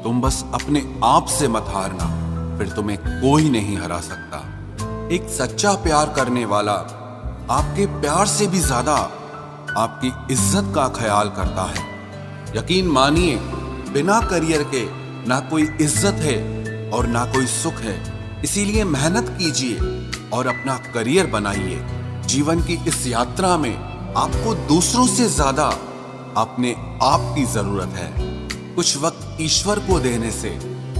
तुम बस अपने आप से मत हारना, फिर तुम्हें कोई नहीं हरा सकता। एक सच्चा प्यार करने वाला आपके प्यार से भी ज्यादा आपकी इज्जत का ख्याल करता है। यकीन मानिए, बिना करियर के ना कोई इज्जत है और ना कोई सुख है। इसीलिए मेहनत कीजिए और अपना करियर बनाइए। जीवन की इस यात्रा में आपको दूसरों से ज्यादा अपने आप की जरूरत है। कुछ वक्त ईश्वर को देने से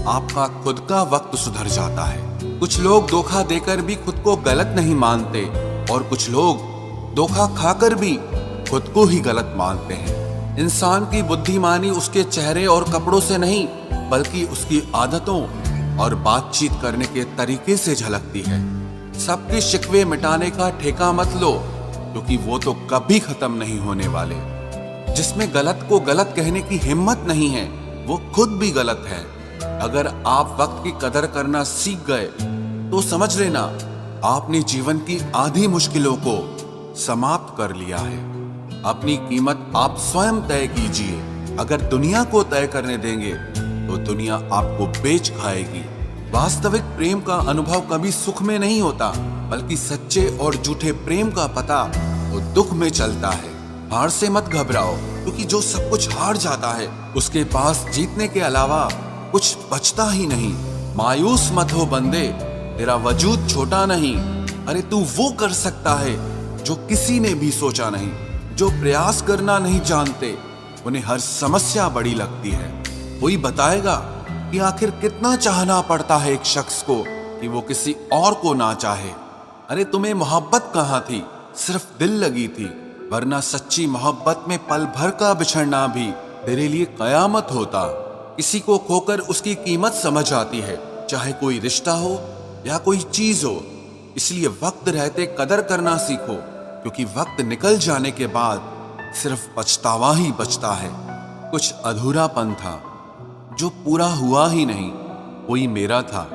आपका खुद का वक्त सुधर जाता है। कुछ लोग धोखा देकर भी खुद को गलत नहीं मानते और कुछ लोग धोखा खाकर भी खुद को ही गलत मानते हैं। इंसान की बुद्धिमानी उसके चेहरे और कपड़ों से नहीं, बल्कि उसकी आदतों और बातचीत करने के तरीके से झलकती है। सबके शिकवे मिटाने का ठेका मत लो, क्योंकि वो तो कभी खत्म नहीं होने वाले। जिसमें गलत को गलत कहने की हिम्मत नहीं है, वो खुद भी गलत है। अगर आप वक्त की कदर करना सीख गए तो समझ लेना आपने जीवन की आधी मुश्किलों को समाप्त कर लिया है। अपनी कीमत आप स्वयं तय कीजिए। अगर दुनिया को तय करने देंगे तो दुनिया आपको बेच खाएगी। वास्तविक प्रेम का अनुभव कभी सुख में नहीं होता, बल्कि सच्चे और झूठे प्रेम का पता वो दुख में चलता है। हार से मत घबराओ, क्योंकि जो सब कुछ हार जाता है उसके पास जीतने के अलावा कुछ बचता ही नहीं। मायूस मत हो बंदे, तेरा वजूद छोटा नहीं। अरे तू वो कर सकता है जो किसी ने भी सोचा नहीं। जो प्रयास करना नहीं जानते उन्हें हर समस्या बड़ी लगती है। कोई बताएगा कि आखिर कितना चाहना पड़ता है एक शख्स को कि वो किसी और को ना चाहे। अरे तुम्हें मोहब्बत कहाँ थी, सिर्फ दिल लगी थी, वरना सच्ची मोहब्बत में पल भर का बिछड़ना भी तेरे लिए कयामत होता। किसी को खोकर उसकी कीमत समझ आती है, चाहे कोई रिश्ता हो या कोई चीज हो। इसलिए वक्त रहते कदर करना सीखो, क्योंकि वक्त निकल जाने के बाद सिर्फ पछतावा ही बचता है। कुछ अधूरापन था जो पूरा हुआ ही नहीं। कोई मेरा था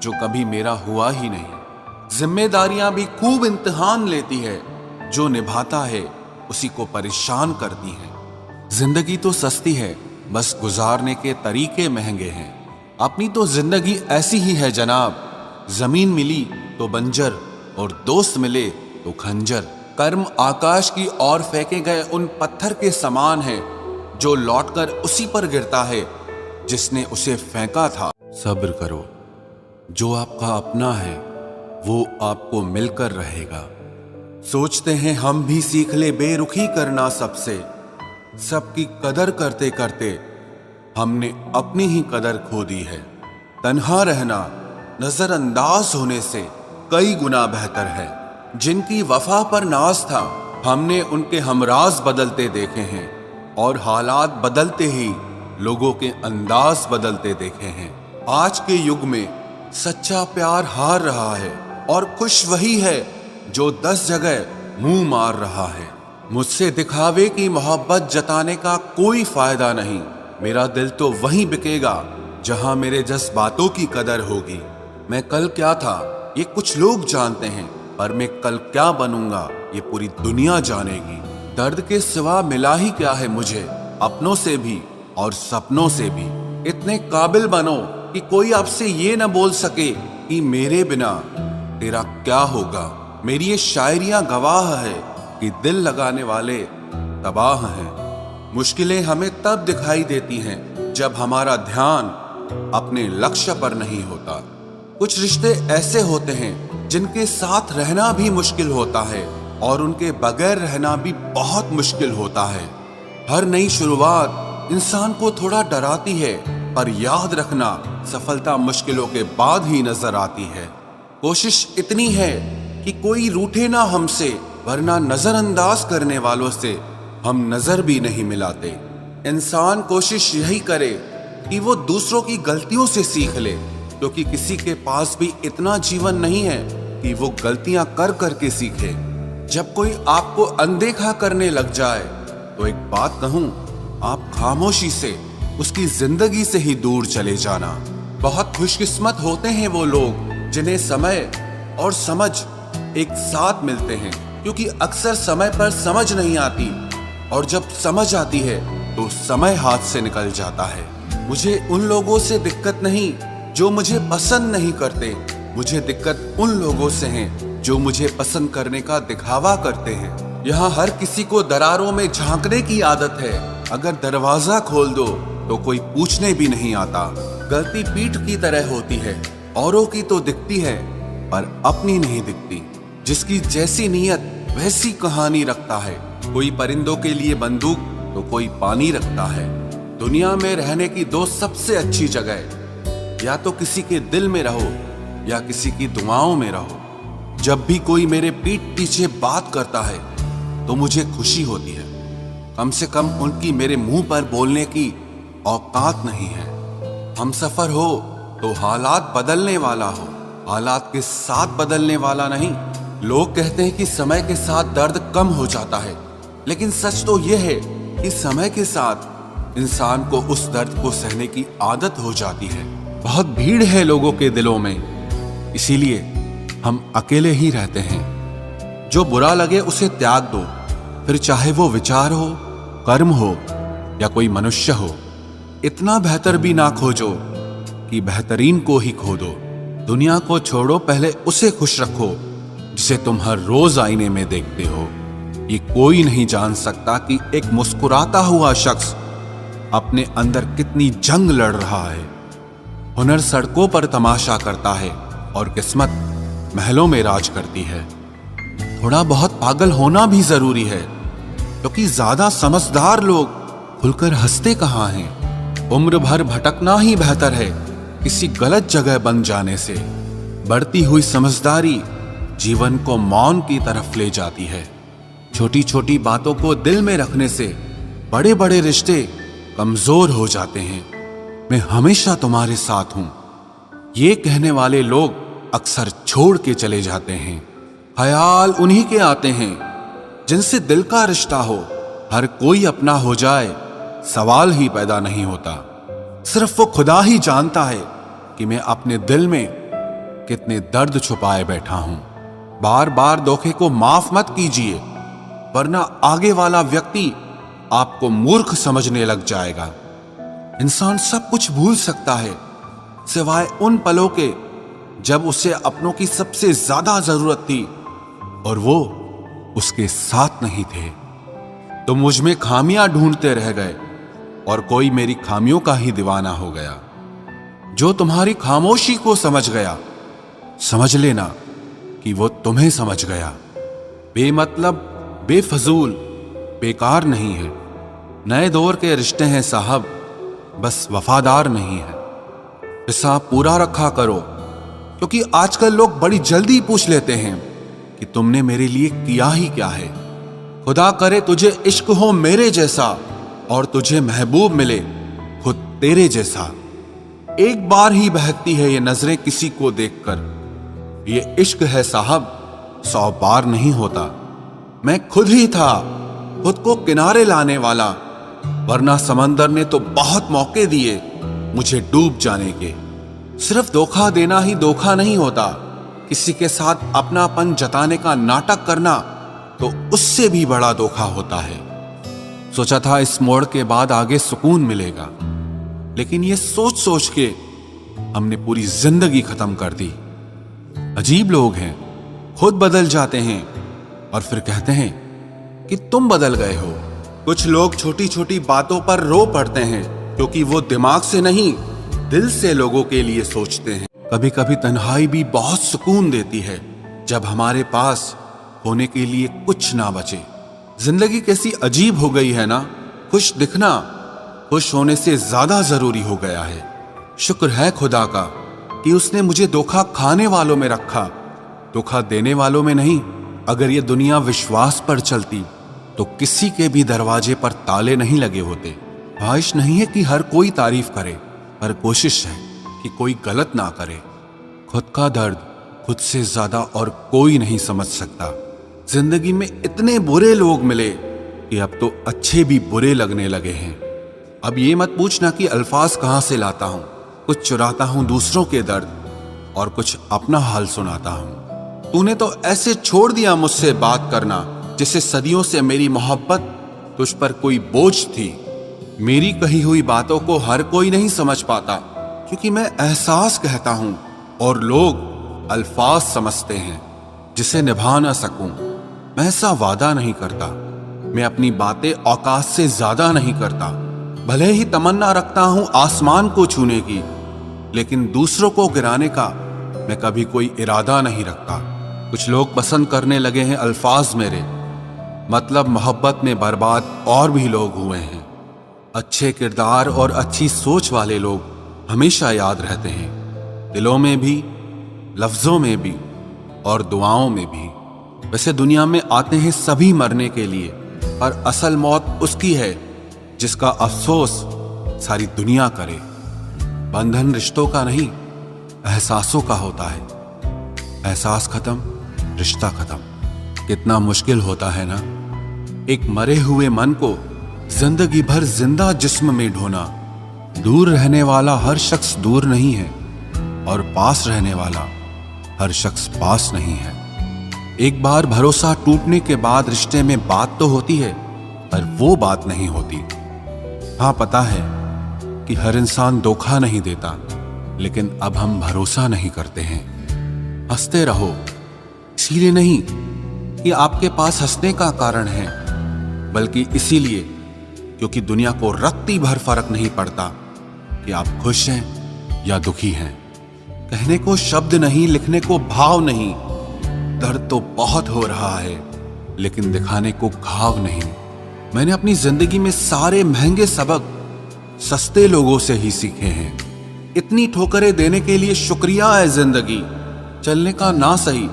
जो कभी मेरा हुआ ही नहीं। जिम्मेदारियां भी खूब इम्तिहान लेती है, जो निभाता है उसी को परेशान करती है। जिंदगी तो सस्ती है, बस गुजारने के तरीके महंगे हैं। अपनी तो जिंदगी ऐसी ही है जनाब, जमीन मिली तो बंजर और दोस्त मिले तो खंजर। कर्म आकाश की ओर फेंके गए उन पत्थर के समान है, जो लौटकर उसी पर गिरता है जिसने उसे फेंका था। सब्र करो, जो आपका अपना है वो आपको मिलकर रहेगा। सोचते हैं हम भी सीख ले बेरुखी करना सबसे। सबकी कदर करते करते हमने अपनी ही कदर खो दी है। तन्हा रहना नजरअंदाज होने से कई गुना बेहतर है। जिनकी वफा पर नाज था, हमने उनके हमराज बदलते देखे हैं, और हालात बदलते ही लोगों के अंदाज बदलते देखे हैं। आज के युग में सच्चा प्यार हार रहा है, और खुश वही है जो 10 जगह मुंह मार रहा है। मुझसे दिखावे की मोहब्बत जताने का कोई फायदा नहीं। मेरा दिल तो वहीं बिकेगा जहां मेरे जज्बातों की कदर होगी। मैं कल क्या था ये कुछ लोग जानते हैं, पर मैं कल क्या बनूंगा ये पूरी दुनिया जानेगी। दर्द के सिवा मिला ही क्या है मुझे, अपनों से भी और सपनों से भी। इतने काबिल बनो कि कोई आपसे ये न बोल सके कि मेरे बिना तेरा क्या होगा। मेरी ये शायरियां गवाह है कि दिल लगाने वाले तबाह हैं। मुश्किलें हमें तब दिखाई देती हैं जब हमारा ध्यान अपने लक्ष्य पर नहीं होता। कुछ रिश्ते ऐसे होते हैं जिनके साथ रहना भी मुश्किल होता है, और उनके बगैर रहना भी बहुत मुश्किल होता है। हर नई शुरुआत इंसान को थोड़ा डराती है, पर याद रखना सफलता मुश्किलों के बाद ही नजर आती है। कोशिश इतनी है कि कोई रूठे ना हमसे, वरना नजरअंदाज करने वालों से हम नजर भी नहीं मिलाते। इंसान कोशिश यही करे कि वो दूसरों की गलतियों से सीख ले, क्योंकि किसी के पास भी इतना जीवन नहीं है कि वो गलतियां कर करके सीखे। जब कोई आपको अनदेखा करने लग जाए तो एक बात कहूं, आप खामोशी से उसकी जिंदगी से ही दूर चले जाना। बहुत खुशकिस्मत होते हैं वो लोग जिन्हें समय और समझ एक साथ मिलते हैं, क्योंकि अक्सर समय पर समझ नहीं आती, और जब समझ आती है तो समय हाथ से निकल जाता है। मुझे उन लोगों से दिक्कत नहीं जो मुझे पसंद नहीं करते, मुझे दिक्कत उन लोगों से है जो मुझे पसंद करने का दिखावा करते हैं। यहाँ हर किसी को दरारों में झांकने की आदत है। अगर दरवाजा खोल दो तो कोई पूछने भी नहीं आता। गलती पीठ की तरह होती है, औरों की तो दिखती है पर अपनी नहीं दिखती। जिसकी जैसी नीयत वैसी कहानी रखता है। कोई परिंदों के लिए बंदूक तो कोई पानी रखता है। दुनिया में रहने की दो सबसे अच्छी जगह, या तो किसी के दिल में रहो या किसी की दुआओं में रहो। जब भी कोई मेरे पीठ पीछे बात करता है तो मुझे खुशी होती है। कम से कम उनकी मेरे मुंह पर बोलने की औकात नहीं है। हमसफर हो तो हालात बदलने वाला हो, हालात के साथ बदलने वाला नहीं। लोग कहते हैं कि समय के साथ दर्द कम हो जाता है, लेकिन सच तो यह है कि समय के साथ इंसान को उस दर्द को सहने की आदत हो जाती है। बहुत भीड़ है लोगों के दिलों में, इसीलिए हम अकेले ही रहते हैं। जो बुरा लगे उसे त्याग दो, फिर चाहे वो विचार हो, कर्म हो या कोई मनुष्य हो। इतना बेहतर भी ना खोजो कि बेहतरीन को ही खो दो। दुनिया को छोड़ो, पहले उसे खुश रखो जिसे तुम हर रोज आईने में देखते हो। ये कोई नहीं जान सकता कि एक मुस्कुराता हुआ शख्स अपने अंदर कितनी जंग लड़ रहा है। हुनर सड़कों पर तमाशा करता है और किस्मत महलों में राज करती है। थोड़ा बहुत पागल होना भी जरूरी है, क्योंकि ज्यादा समझदार लोग खुलकर हंसते कहाँ हैं। उम्र भर भटकना ही बेहतर है किसी गलत जगह बन जाने से। बढ़ती हुई समझदारी जीवन को मौन की तरफ ले जाती है। छोटी छोटी बातों को दिल में रखने से बड़े बड़े रिश्ते कमजोर हो जाते हैं। मैं हमेशा तुम्हारे साथ हूं, ये कहने वाले लोग अक्सर छोड़ के चले जाते हैं। ख्याल उन्हीं के आते हैं जिनसे दिल का रिश्ता हो। हर कोई अपना हो जाए सवाल ही पैदा नहीं होता। सिर्फ वो खुदा ही जानता है कि मैं अपने दिल में कितने दर्द छुपाए बैठा हूं। बार बार धोखे को माफ मत कीजिए, वरना आगे वाला व्यक्ति आपको मूर्ख समझने लग जाएगा। इंसान सब कुछ भूल सकता है सिवाय उन पलों के जब उसे अपनों की सबसे ज्यादा जरूरत थी और वो उसके साथ नहीं थे। तो मुझ में खामियां ढूंढते रह गए और कोई मेरी खामियों का ही दीवाना हो गया। जो तुम्हारी खामोशी को समझ गया, समझ लेना कि वो तुम्हें समझ गया। बेमतलब, बेफजूल, बेकार नहीं है। नए दौर के रिश्ते हैं साहब, बस वफादार नहीं है। हिसाब पूरा रखा करो, क्योंकि आजकल लोग बड़ी जल्दी पूछ लेते हैं कि तुमने मेरे लिए किया ही क्या है। खुदा करे तुझे इश्क हो मेरे जैसा और तुझे महबूब मिले खुद तेरे जैसा। एक बार ही बहकती है ये नजरें किसी को देखकर। ये इश्क है साहब, 100 बार नहीं होता। मैं खुद ही था खुद को किनारे लाने वाला, वरना समंदर ने तो बहुत मौके दिए मुझे डूब जाने के। सिर्फ धोखा देना ही धोखा नहीं होता, किसी के साथ अपनापन जताने का नाटक करना तो उससे भी बड़ा धोखा होता है। सोचा था इस मोड़ के बाद आगे सुकून मिलेगा, लेकिन ये सोच सोच के हमने पूरी जिंदगी खत्म कर दी। अजीब लोग हैं, खुद बदल जाते हैं और फिर कहते हैं कि तुम बदल गए हो। कुछ लोग छोटी छोटी बातों पर रो पड़ते हैं, क्योंकि वो दिमाग से नहीं दिल से लोगों के लिए सोचते हैं। कभी कभी तन्हाई भी बहुत सुकून देती है, जब हमारे पास होने के लिए कुछ ना बचे। जिंदगी कैसी अजीब हो गई है ना। खुश दिखना खुश होने से ज्यादा जरूरी हो गया है। शुक्र है खुदा का कि उसने मुझे धोखा खाने वालों में रखा, धोखा देने वालों में नहीं। अगर ये दुनिया विश्वास पर चलती तो किसी के भी दरवाजे पर ताले नहीं लगे होते। ख्वाहिश नहीं है कि हर कोई तारीफ करे, पर कोशिश है कि कोई गलत ना करे। खुद का दर्द खुद से ज्यादा और कोई नहीं समझ सकता। जिंदगी में इतने बुरे लोग मिले कि अब तो अच्छे भी बुरे लगने लगे हैं। अब ये मत पूछना कि अल्फाज कहां से लाता हूं। कुछ चुराता हूं दूसरों के दर्द और कुछ अपना हाल सुनाता हूं। तूने तो ऐसे छोड़ दिया मुझसे बात करना, जिससे सदियों से मेरी मोहब्बत तुझ पर कोई बोझ थी। मेरी कही हुई बातों को हर कोई नहीं समझ पाता, क्योंकि मैं एहसास कहता हूं और लोग अल्फाज समझते हैं जिसे निभा ना सकूं। मैं ऐसा वादा नहीं करता, मैं अपनी बातें औकात से ज्यादा नहीं करता। भले ही तमन्ना रखता हूं आसमान को छूने की, लेकिन दूसरों को गिराने का मैं कभी कोई इरादा नहीं रखता। कुछ लोग पसंद करने लगे हैं अल्फाज मेरे, मतलब मोहब्बत में बर्बाद और भी लोग हुए हैं। अच्छे किरदार और अच्छी सोच वाले लोग हमेशा याद रहते हैं, दिलों में भी, लफ्जों में भी और दुआओं में भी। वैसे दुनिया में आते हैं सभी मरने के लिए, पर असल मौत उसकी है जिसका अफसोस सारी दुनिया करे। बंधन रिश्तों का नहीं, एहसासों का होता है। एहसास खत्म, रिश्ता खत्म। कितना मुश्किल होता है ना, एक मरे हुए मन को जिंदगी भर जिंदा जिस्म में ढोना। दूर रहने वाला हर शख्स दूर नहीं है, और पास रहने वाला हर शख्स पास नहीं है। एक बार भरोसा टूटने के बाद रिश्ते में बात तो होती है, पर वो बात नहीं होती। हाँ, पता है कि हर इंसान धोखा नहीं देता, लेकिन अब हम भरोसा नहीं करते हैं। हंसते रहो, इसीलिए नहीं कि आपके पास हंसने का कारण है, बल्कि इसीलिए क्योंकि दुनिया को रत्ती भर फर्क नहीं पड़ता कि आप खुश हैं या दुखी हैं। कहने को शब्द नहीं, लिखने को भाव नहीं। दर्द तो बहुत हो रहा है, लेकिन दिखाने को घाव नहीं। मैंने अपनी जिंदगी में सारे महंगे सबक सस्ते लोगों से ही सीखे हैं। इतनी ठोकरें देने के लिए शुक्रिया है जिंदगी। चलने का ना सही,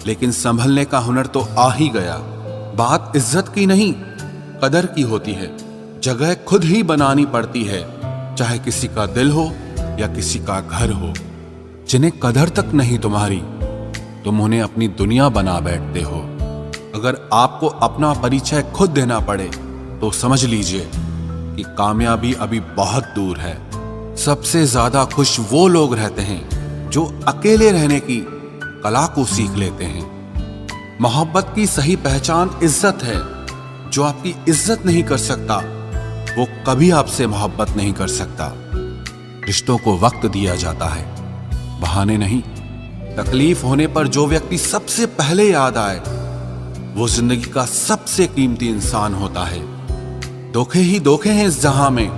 लेकिन संभलने का हुनर तो आ ही गया। बात इज्जत की नहीं, कदर की होती है। जगह खुद ही बनानी पड़ती है, चाहे किसी का दिल हो या किसी का घर हो। जिन्हें कदर तक नहीं तुम्हारी, तुम उन्हें अपनी दुनिया बना बैठते हो। अगर आपको अपना परिचय खुद देना पड़े तो समझ लीजिए कि कामयाबी अभी बहुत दूर है। सबसे ज्यादा खुश वो लोग रहते हैं जो अकेले रहने की कला को सीख लेते हैं। मोहब्बत की सही पहचान इज्जत है। जो आपकी इज्जत नहीं कर सकता, वो कभी आपसे मोहब्बत नहीं कर सकता। रिश्तों को वक्त दिया जाता है, बहाने नहीं। तकलीफ होने पर जो व्यक्ति सबसे पहले याद आए, वो जिंदगी का सबसे कीमती इंसान होता है। धोखे ही धोखे हैं इस जहां में,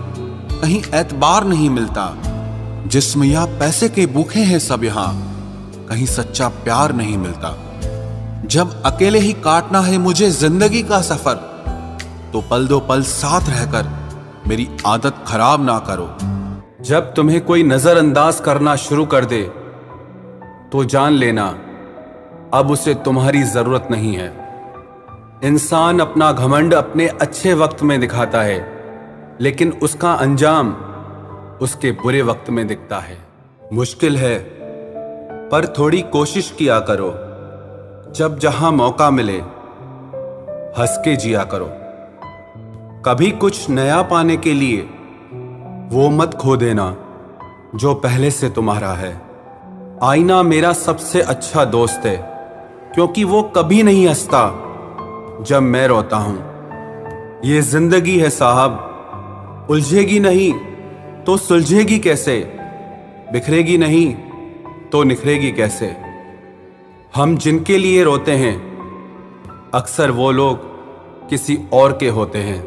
कहीं एतबार नहीं मिलता। जिस्म या पैसे के भूखे हैं सब यहां, कहीं सच्चा प्यार नहीं मिलता। जब अकेले ही काटना है मुझे जिंदगी का सफर, तो पल दो पल साथ रहकर मेरी आदत खराब ना करो। जब तुम्हें कोई नजरअंदाज करना शुरू कर दे, तो जान लेना अब उसे तुम्हारी जरूरत नहीं है। इंसान अपना घमंड अपने अच्छे वक्त में दिखाता है, लेकिन उसका अंजाम उसके बुरे वक्त में दिखता है। मुश्किल है, पर थोड़ी कोशिश किया करो। जब जहां मौका मिले, हंस के जिया करो। कभी कुछ नया पाने के लिए वो मत खो देना जो पहले से तुम्हारा है। आईना मेरा सबसे अच्छा दोस्त है, क्योंकि वो कभी नहीं हंसता जब मैं रोता हूं। ये जिंदगी है साहब, उलझेगी नहीं तो सुलझेगी कैसे, बिखरेगी नहीं तो निखरेगी कैसे। हम जिनके लिए रोते हैं, अक्सर वो लोग किसी और के होते हैं।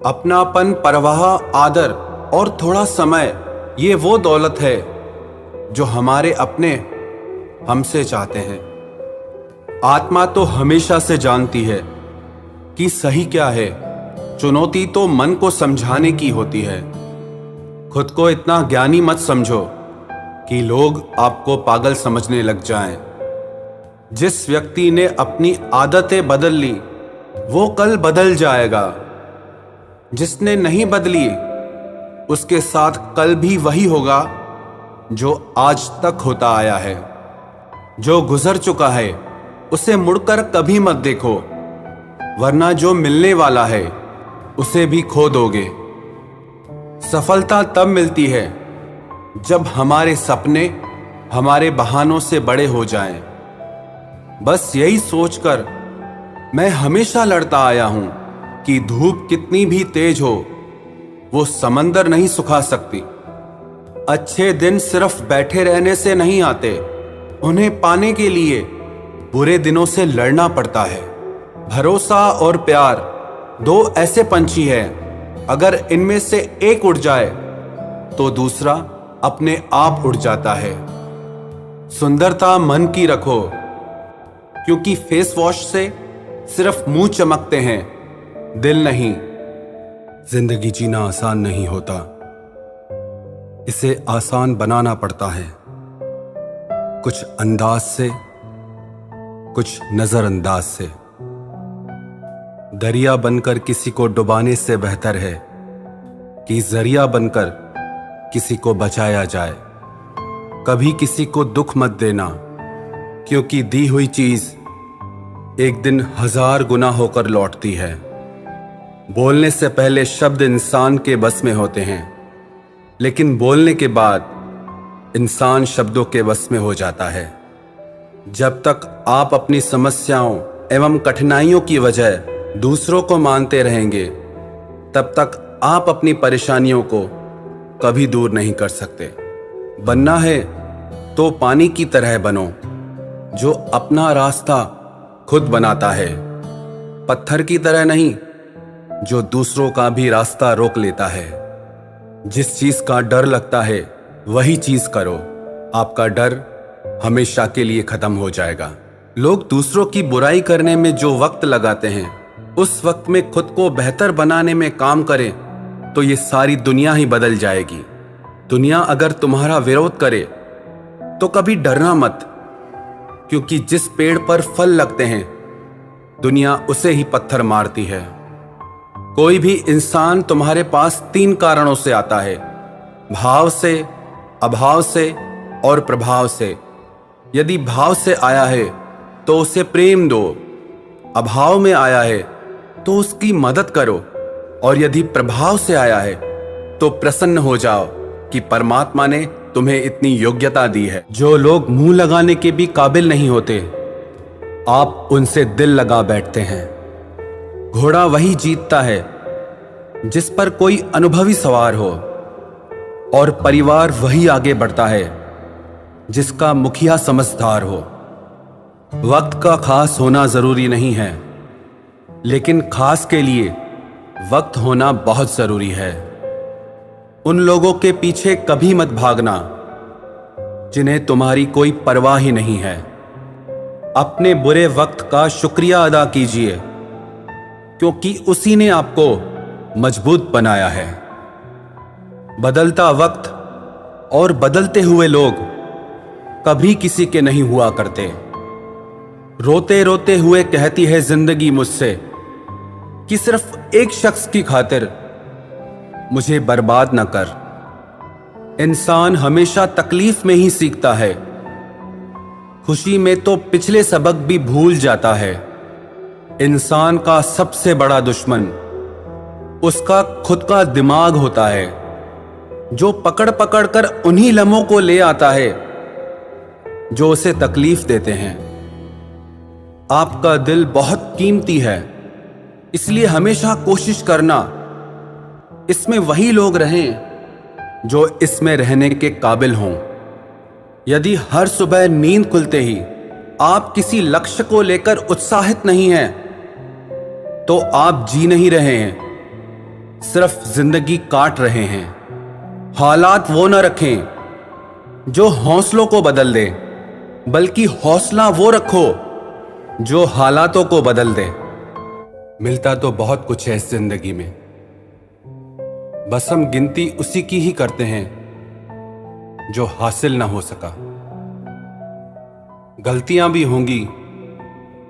अपनापन, परवाह, आदर और थोड़ा समय, ये वो दौलत है जो हमारे अपने हमसे चाहते हैं। आत्मा तो हमेशा से जानती है कि सही क्या है। चुनौती तो मन को समझाने की होती है। खुद को इतना ज्ञानी मत समझो कि लोग आपको पागल समझने लग जाएं। जिस व्यक्ति ने अपनी आदतें बदल ली, वो कल बदल जाएगा। जिसने नहीं बदली, उसके साथ कल भी वही होगा जो आज तक होता आया है। जो गुजर चुका है, उसे मुड़कर कभी मत देखो, वरना जो मिलने वाला है उसे भी खो दोगे। सफलता तब मिलती है जब हमारे सपने हमारे बहानों से बड़े हो जाएं। बस यही सोचकर मैं हमेशा लड़ता आया हूं कि धूप कितनी भी तेज हो, वो समंदर नहीं सुखा सकती। अच्छे दिन सिर्फ बैठे रहने से नहीं आते, उन्हें पाने के लिए बुरे दिनों से लड़ना पड़ता है। भरोसा और प्यार दो ऐसे पंछी हैं, अगर इनमें से एक उड़ जाए तो दूसरा अपने आप उड़ जाता है। सुंदरता मन की रखो, क्योंकि फेस वॉश से सिर्फ मुंह चमकते हैं, दिल नहीं। जिंदगी जीना आसान नहीं होता, इसे आसान बनाना पड़ता है। कुछ अंदाज से, कुछ नजरअंदाज से। दरिया बनकर किसी को डुबाने से बेहतर है कि जरिया बनकर किसी को बचाया जाए। कभी किसी को दुख मत देना, क्योंकि दी हुई चीज एक दिन 1000 गुना होकर लौटती है। बोलने से पहले शब्द इंसान के बस में होते हैं, लेकिन बोलने के बाद इंसान शब्दों के बस में हो जाता है। जब तक आप अपनी समस्याओं एवं कठिनाइयों की वजह दूसरों को मानते रहेंगे, तब तक आप अपनी परेशानियों को कभी दूर नहीं कर सकते। बनना है तो पानी की तरह बनो, जो अपना रास्ता खुद बनाता है। पत्थर की तरह नहीं, जो दूसरों का भी रास्ता रोक लेता है। जिस चीज का डर लगता है वही चीज करो, आपका डर हमेशा के लिए खत्म हो जाएगा। लोग दूसरों की बुराई करने में जो वक्त लगाते हैं, उस वक्त में खुद को बेहतर बनाने में काम करें तो ये सारी दुनिया ही बदल जाएगी। दुनिया अगर तुम्हारा विरोध करे तो कभी डरना मत, क्योंकि जिस पेड़ पर फल लगते हैं दुनिया उसे ही पत्थर मारती है। कोई भी इंसान तुम्हारे पास 3 कारणों से आता है: भाव से, अभाव से और प्रभाव से। यदि भाव से आया है तो उसे प्रेम दो, अभाव में आया है तो उसकी मदद करो, और यदि प्रभाव से आया है तो प्रसन्न हो जाओ कि परमात्मा ने तुम्हें इतनी योग्यता दी है। जो लोग मुंह लगाने के भी काबिल नहीं होते, आप उनसे दिल लगा बैठते हैं। घोड़ा वही जीतता है जिस पर कोई अनुभवी सवार हो, और परिवार वही आगे बढ़ता है जिसका मुखिया समझदार हो। वक्त का खास होना जरूरी नहीं है, लेकिन खास के लिए वक्त होना बहुत जरूरी है। उन लोगों के पीछे कभी मत भागना जिन्हें तुम्हारी कोई परवाह ही नहीं है। अपने बुरे वक्त का शुक्रिया अदा कीजिए, क्योंकि उसी ने आपको मजबूत बनाया है। बदलता वक्त और बदलते हुए लोग कभी किसी के नहीं हुआ करते। रोते रोते हुए कहती है जिंदगी मुझसे कि सिर्फ एक शख्स की खातिर मुझे बर्बाद न कर। इंसान हमेशा तकलीफ में ही सीखता है, खुशी में तो पिछले सबक भी भूल जाता है। इंसान का सबसे बड़ा दुश्मन उसका खुद का दिमाग होता है, जो पकड़ पकड़ कर उन्हीं लम्हों को ले आता है जो उसे तकलीफ देते हैं। आपका दिल बहुत कीमती है, इसलिए हमेशा कोशिश करना इसमें वही लोग रहें जो इसमें रहने के काबिल हों। यदि हर सुबह नींद खुलते ही आप किसी लक्ष्य को लेकर उत्साहित नहीं हैं, तो आप जी नहीं रहे हैं, सिर्फ जिंदगी काट रहे हैं। हालात वो न रखें जो हौसलों को बदल दे, बल्कि हौसला वो रखो जो हालातों को बदल दे। मिलता तो बहुत कुछ है इस जिंदगी में, बस हम गिनती उसी की ही करते हैं जो हासिल ना हो सका। गलतियां भी होंगी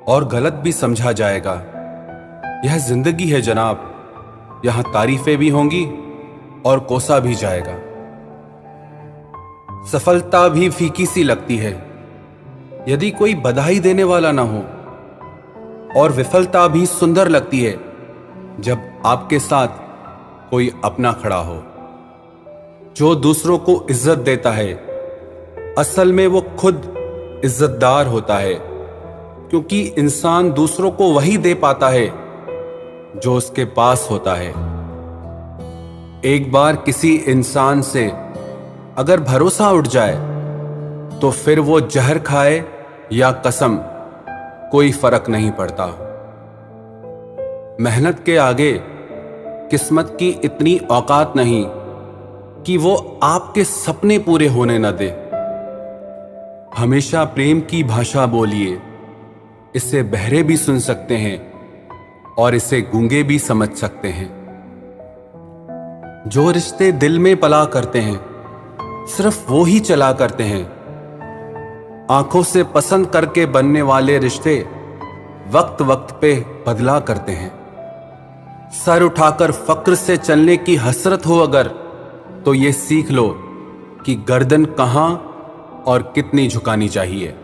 और गलत भी समझा जाएगा। यह जिंदगी है जनाब, यहां तारीफें भी होंगी और कोसा भी जाएगा। सफलता भी फीकी सी लगती है यदि कोई बधाई देने वाला ना हो, और विफलता भी सुंदर लगती है जब आपके साथ कोई अपना खड़ा हो। जो दूसरों को इज्जत देता है, असल में वो खुद इज्जतदार होता है, क्योंकि इंसान दूसरों को वही दे पाता है जो उसके पास होता है। एक बार किसी इंसान से अगर भरोसा उठ जाए तो फिर वो जहर खाए या कसम, कोई फर्क नहीं पड़ता। मेहनत के आगे किस्मत की इतनी औकात नहीं कि वो आपके सपने पूरे होने न दे। हमेशा प्रेम की भाषा बोलिए, इसे बहरे भी सुन सकते हैं और इसे गूंगे भी समझ सकते हैं। जो रिश्ते दिल में पला करते हैं सिर्फ वो ही चला करते हैं। आंखों से पसंद करके बनने वाले रिश्ते वक्त वक्त पे बदला करते हैं। सर उठाकर फक्र से चलने की हसरत हो अगर, तो ये सीख लो कि गर्दन कहां और कितनी झुकानी चाहिए।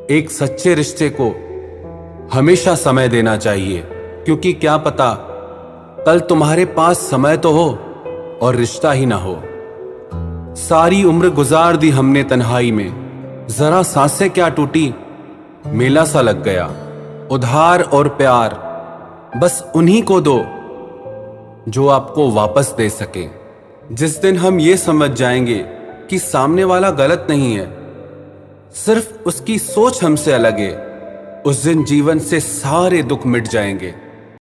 एक सच्चे रिश्ते को हमेशा समय देना चाहिए, क्योंकि क्या पता कल तुम्हारे पास समय तो हो और रिश्ता ही ना हो। सारी उम्र गुजार दी हमने तन्हाई में, जरा सांसें क्या टूटी, मेला सा लग गया। उधार और प्यार बस उन्हीं को दो जो आपको वापस दे सके। जिस दिन हम ये समझ जाएंगे कि सामने वाला गलत नहीं है, सिर्फ उसकी सोच हमसे अलग है, उस दिन जीवन से सारे दुख मिट जाएंगे।